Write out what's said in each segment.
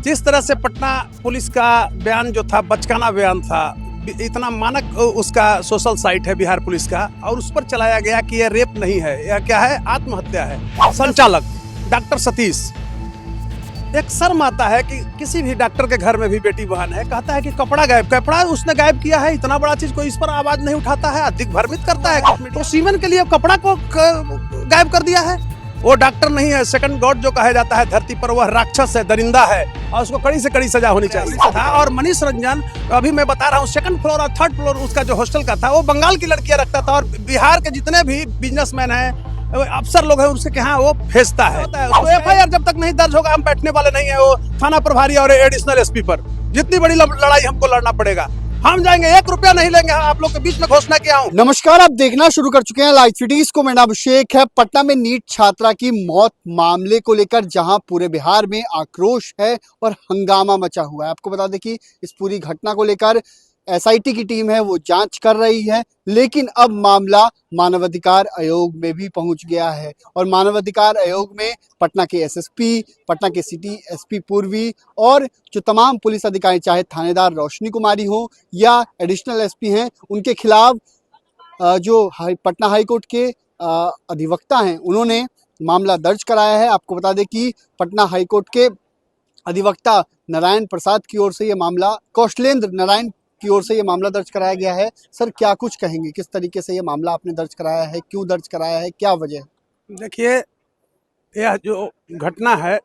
जिस तरह से पटना पुलिस का बयान जो था बचकाना बयान था, इतना मानक उसका सोशल साइट है बिहार पुलिस का, और उस पर चलाया गया कि यह रेप नहीं है, यह क्या है, आत्महत्या है। संचालक डॉक्टर सतीश, एक शर्म आता है कि किसी भी डॉक्टर के घर में भी बेटी बहन है, कहता है कि कपड़ा उसने गायब किया है, इतना बड़ा चीज कोई इस पर आवाज नहीं उठाता है, अधिक भ्रमित करता है। तो सीमेन के लिए कपड़ा को गायब कर दिया है। वो डॉक्टर नहीं है, सेकंड गॉड जो कहा जाता है धरती पर, वह राक्षस है, दरिंदा है, और उसको कड़ी से कड़ी सजा होनी चाहिए था। और मनीष रंजन, अभी मैं बता रहा हूँ, सेकंड फ्लोर और थर्ड फ्लोर उसका जो हॉस्टल का था, वो बंगाल की लड़कियां रखता था, और बिहार के जितने भी बिजनेसमैन हैं, अफसर लोग हैं, उसके यहाँ वो भेजता है। तो एफआईआर जब तक नहीं दर्ज होगा, हम बैठने वाले नहीं है वो थाना प्रभारी और एडिशनल एसपी पर। जितनी बड़ी लड़ाई हमको लड़ना पड़ेगा, हम जाएंगे, 1 रुपया नहीं लेंगे। आप लोग के बीच में घोषणा किया हूँ। नमस्कार, आप देखना शुरू कर चुके हैं लाइव सिटीज को। मेरा नाम अभिषेक है। पटना में नीट छात्रा की मौत मामले को लेकर जहां पूरे बिहार में आक्रोश है और हंगामा मचा हुआ है। आपको बता दें कि इस पूरी घटना को लेकर एसआईटी की टीम है, वो जांच कर रही है, लेकिन अब मामला मानवाधिकार आयोग में भी पहुंच गया है। और मानवाधिकार आयोग में पटना के एसएसपी, पटना के सिटी एसपी पूर्वी और जो तमाम पुलिस अधिकारी, चाहे थानेदार रोशनी कुमारी हो या एडिशनल एसपी हैं, उनके खिलाफ जो पटना हाईकोर्ट के अधिवक्ता हैं, उन्होंने मामला दर्ज कराया है। आपको बता दें कि पटना हाईकोर्ट के अधिवक्ता नारायण प्रसाद की ओर से ये मामला, कौशलेंद्र नारायण की ओर से ये मामला दर्ज कराया गया है। सर, क्या कुछ कहेंगे, किस तरीके से ये मामला आपने दर्ज कराया है, क्यों दर्ज कराया है, क्या वजह है? देखिए, यह जो घटना है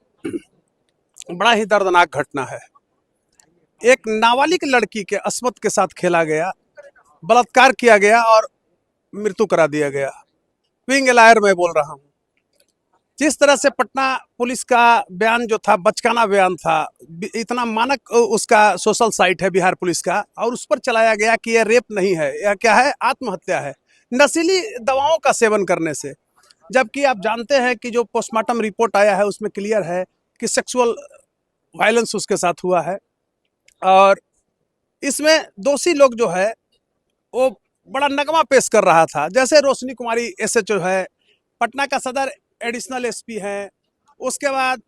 बड़ा ही दर्दनाक घटना है। एक नाबालिग लड़की के अस्मत के साथ खेला गया, बलात्कार किया गया और मृत्यु करा दिया गया। विंग लायर मैं बोल रहा हूँ। जिस तरह से पटना पुलिस का बयान जो था बचकाना बयान था, इतना मानक उसका सोशल साइट है बिहार पुलिस का, और उस पर चलाया गया कि यह रेप नहीं है, यह क्या है, आत्महत्या है, नशीली दवाओं का सेवन करने से। जबकि आप जानते हैं कि जो पोस्टमार्टम रिपोर्ट आया है उसमें क्लियर है कि सेक्सुअल वायलेंस उसके साथ हुआ है। और इसमें दोषी लोग जो है वो बड़ा नगमा पेश कर रहा था। जैसे रोशनी कुमारी एसएचओ है, पटना का सदर एडिशनल एसपी है, उसके बाद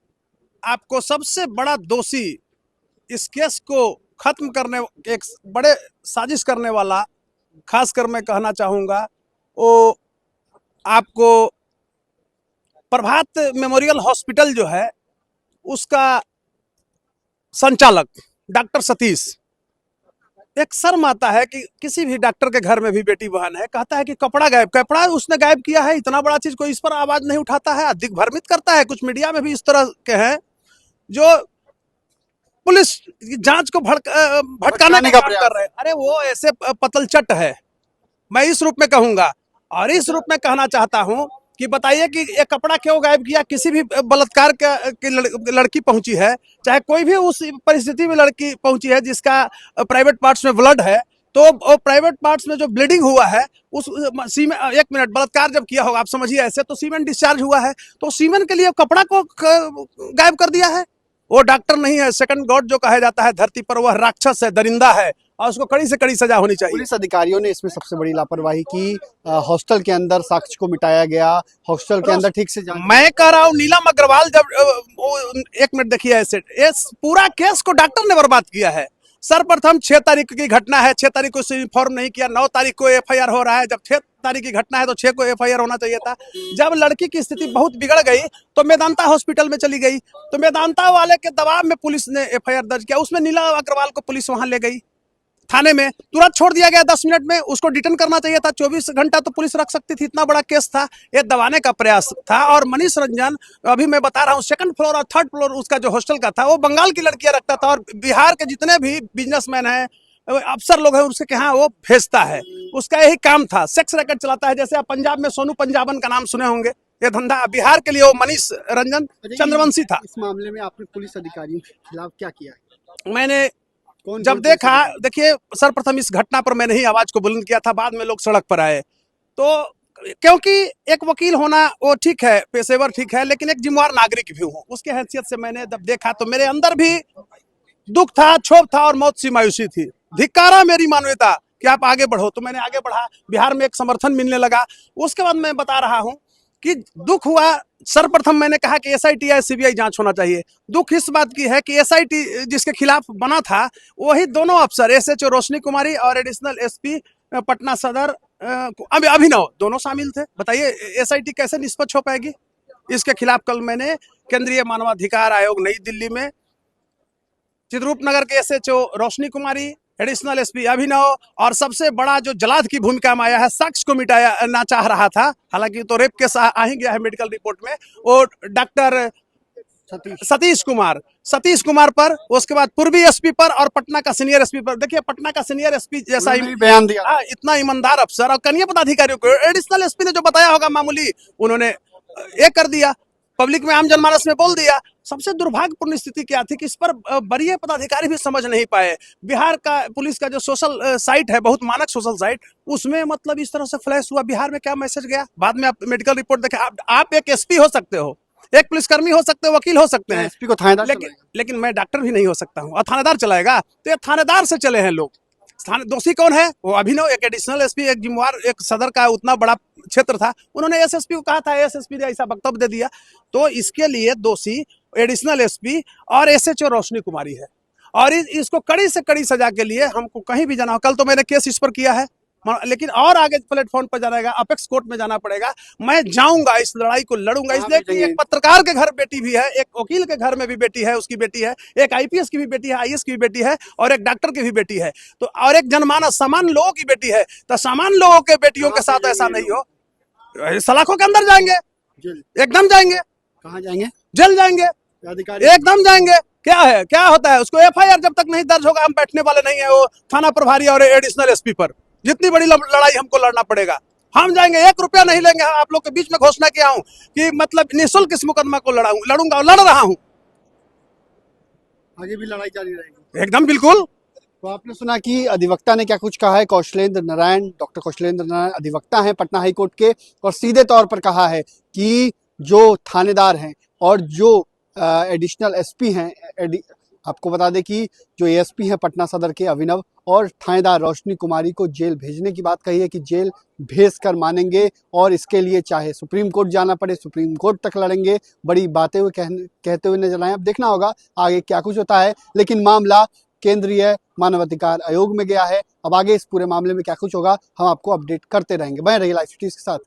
आपको सबसे बड़ा दोषी, इस केस को खत्म करने, एक बड़े साजिश करने वाला, खासकर मैं कहना चाहूँगा, वो आपको प्रभात मेमोरियल हॉस्पिटल जो है उसका संचालक डॉक्टर सतीश। एक शर्म आता है कि किसी भी डॉक्टर के घर में भी बेटी बहन है, कहता है कि कपड़ा उसने गायब किया है, इतना बड़ा चीज कोई इस पर आवाज नहीं उठाता है, अधिक भ्रमित करता है। कुछ मीडिया में भी इस तरह के हैं जो पुलिस जांच को भटकाने का काम कर रहे हैं। अरे वो ऐसे पतलचट है, मैं इस रूप में कहूंगा। और इस रूप में कहना चाहता हूं कि बताइए कि ये कपड़ा क्यों गायब किया। किसी भी बलात्कार की लड़की पहुंची है, चाहे कोई भी उस परिस्थिति में लड़की पहुंची है जिसका प्राइवेट पार्ट्स में ब्लड है, तो वो प्राइवेट पार्ट्स में जो ब्लीडिंग हुआ है, उस सीमेन, 1 मिनट, बलात्कार जब किया होगा, आप समझिए ऐसे, तो सीमेन डिस्चार्ज हुआ है, तो सीमेन के लिए कपड़ा को गायब कर दिया है। वो डॉक्टर नहीं है, सेकंड गॉड जो कहा जाता है धरती पर, वह राक्षस है, दरिंदा है, और उसको कड़ी से कड़ी सजा होनी चाहिए। पुलिस अधिकारियों ने इसमें सबसे बड़ी लापरवाही की। हॉस्टल के अंदर साक्ष्य को मिटाया गया, हॉस्टल के अंदर ठीक से मैं कह रहा हूँ, नीलम अग्रवाल जब 1 मिनट देखिए, ऐसे इस पूरा केस को डॉक्टर ने बर्बाद किया है। सर्वप्रथम 6 तारीख की घटना है, 6 तारीख को इन्फॉर्म नहीं किया, 9 तारीख को एफआईआर हो रहा है। जब 6 तारीख की घटना है तो 6 को एफआईआर होना चाहिए था। जब लड़की की स्थिति बहुत बिगड़ गई तो मेदांता हॉस्पिटल में चली गई, तो मेदांता वाले के दबाव में पुलिस ने एफआईआर दर्ज किया। उसमें नीलम अग्रवाल को पुलिस वहां ले गई, थाने में तुरंत छोड़ दिया गया। 10 मिनट में उसको डिटेन करना चाहिए था, 24 घंटा तो पुलिस रख सकती थी, इतना बड़ा केस था। ये दबाने का प्रयास था। और मनीष रंजन, अभी मैं बता रहा हूँ, सेकंड फ्लोर और थर्ड फ्लोर उसका जो हॉस्टल का था, वो बंगाल की लड़कियां रखता था, और बिहार के जितने भी बिजनेसमैन हैं, अफसर लोग हैं, उसके यहाँ वो भेजता है। उसका यही काम था, सेक्स रैकेट चलाता है। जैसे आप पंजाब में सोनू पंजाबन का नाम सुने होंगे, ये धंधा बिहार के लिए वो मनीष रंजन चंद्रवंशी था। इस मामले में आपने पुलिस अधिकारियों के खिलाफ क्या किया है? मैंने जब देखा, देखिए, सर्वप्रथम इस घटना पर मैंने ही आवाज को बुलंद किया था, बाद में लोग सड़क पर आए। तो क्योंकि एक वकील होना वो ठीक है, पेशेवर ठीक है, लेकिन एक जिम्मेदार नागरिक भी हूँ, उसके हैसियत से मैंने जब देखा तो मेरे अंदर भी दुख था, क्षोभ था और मौत सी मायूसी थी। धिक्कारा मेरी मानवता कि आप आगे बढ़ो, तो मैंने आगे बढ़ा। बिहार में एक समर्थन मिलने लगा। उसके बाद मैं बता रहा हूँ कि दुख हुआ। सर्वप्रथम मैंने कहा कि एसआईटी या सीबीआई जांच होना चाहिए। दुख इस बात की है कि एसआईटी जिसके खिलाफ बना था वही दोनों अफसर एसएचओ रोशनी कुमारी और एडिशनल एसपी पटना सदर अभिनव दोनों शामिल थे। बताइए एसआईटी कैसे निष्पक्ष हो पाएगी? इसके खिलाफ कल मैंने केंद्रीय मानवाधिकार आयोग नई दिल्ली में चित्ररूप नगर के एसएचओ रोशनी कुमारी, एडिशनल एसपी अभिनव और सबसे बड़ा जो जलाद की भूमिका में आया है, साक्ष्य को मिटाना चाह रहा था, हालांकि तो रेप केस आ ही गया है मेडिकल रिपोर्ट में, वो डॉक्टर सतीश कुमार पर, उसके बाद पूर्वी एसपी पर और पटना का सीनियर एसपी पर। देखिए पटना का सीनियर एसपी जैसा ही बयान दिया, इतना ईमानदार अफसर और कनीय पदाधिकारियों को एडिशनल एसपी ने जो बताया होगा मामूली, उन्होंने ये कर दिया, पब्लिक में आम जनमानस में बोल दिया। सबसे दुर्भाग्यपूर्ण स्थिति क्या थी कि इस पर वरीय पदाधिकारी भी समझ नहीं पाए। बिहार का पुलिस का जो सोशल साइट है, बहुत मानक सोशल साइट, उसमें मतलब इस तरह से फ्लैश हुआ। बिहार में क्या मैसेज गया? बाद में आप मेडिकल रिपोर्ट देखें। आप एक एसपी हो सकते हो, एक पुलिसकर्मी हो सकते हो, वकील हो सकते हैं, एसपी को थानेदार लेकिन मैं डॉक्टर भी नहीं हो सकता हूँ और थानेदार चलाएगा? तो ये थानेदार से चले हैं लोग। दोषी कौन है? वो अभिनव, एक एडिशनल एसपी, एक जिम्मेवार, एक सदर का उतना बड़ा क्षेत्र था, उन्होंने एसएसपी को कहा था, एसएसपी ने ऐसा वक्तव्य दे दिया। तो इसके लिए दोषी एडिशनल एसपी और एसएचओ रोशनी कुमारी है और इसको कड़ी से कड़ी सजा के लिए हमको कहीं भी जाना हो। कल तो मैंने केस इस पर किया है, लेकिन और आगे प्लेटफॉर्म पर जाना है, अपेक्स कोर्ट में जाना पड़ेगा। मैं जाऊंगा, इस लड़ाई को लड़ूंगा, इसलिए कि एक पत्रकार के घर बेटी भी है, एक वकील के घर में भी बेटी है, उसकी बेटी है, एक आईपीएस की भी बेटी है, आईएएस की भी बेटी है और एक डॉक्टर की भी बेटी है, तो और एक जनमानस सामान्य लोगों की बेटी है। तो सामान्य लोगों के बेटियों के साथ ऐसा नहीं हो। सलाखों के अंदर जाएंगे, एकदम जाएंगे। कहाँ जाएंगे? जेल जाएंगे, एकदम जाएंगे। क्या है, क्या होता है? उसको एफआईआर जब तक नहीं दर्ज होगा हम बैठने वाले नहीं है। वो थाना प्रभारी और एडिशनल एसपी पर जितनी बड़ी लड़ाई हमको लड़ना पड़ेगा, हम जाएंगे। 1 रुपया नहीं लेंगे। आप लोग के बीच में घोषणा किया हूं कि मतलब निःशुल्क इस मुकदमा को लड़ूंगा और लड़ रहा हूं। आगे भी लड़ाई जारी रहेगी, एकदम बिल्कुल। तो आपने सुना कि अधिवक्ता ने क्या कुछ कहा है। कौशलेंद्र नारायण, डॉक्टर कौशलेंद्र नारायण अधिवक्ता हैं पटना हाईकोर्ट के, और सीधे तौर पर कहा है कि जो थानेदार हैं और जो एडिशनल एसपी हैं, आपको बता दें कि जो एएसपी हैं पटना सदर के अभिनव और थानेदार रोशनी कुमारी को जेल भेजने की बात कही है कि जेल भेज कर मानेंगे और इसके लिए चाहे सुप्रीम कोर्ट जाना पड़े सुप्रीम कोर्ट तक लड़ेंगे। बड़ी बातें हुए कहते हुए नजर आए। अब देखना होगा आगे क्या कुछ होता है, लेकिन मामला केंद्रीय मानवाधिकार आयोग में गया है। अब आगे इस पूरे मामले में क्या कुछ होगा हम आपको अपडेट करते रहेंगे। बने रहिए लाइव सिटीज के साथ।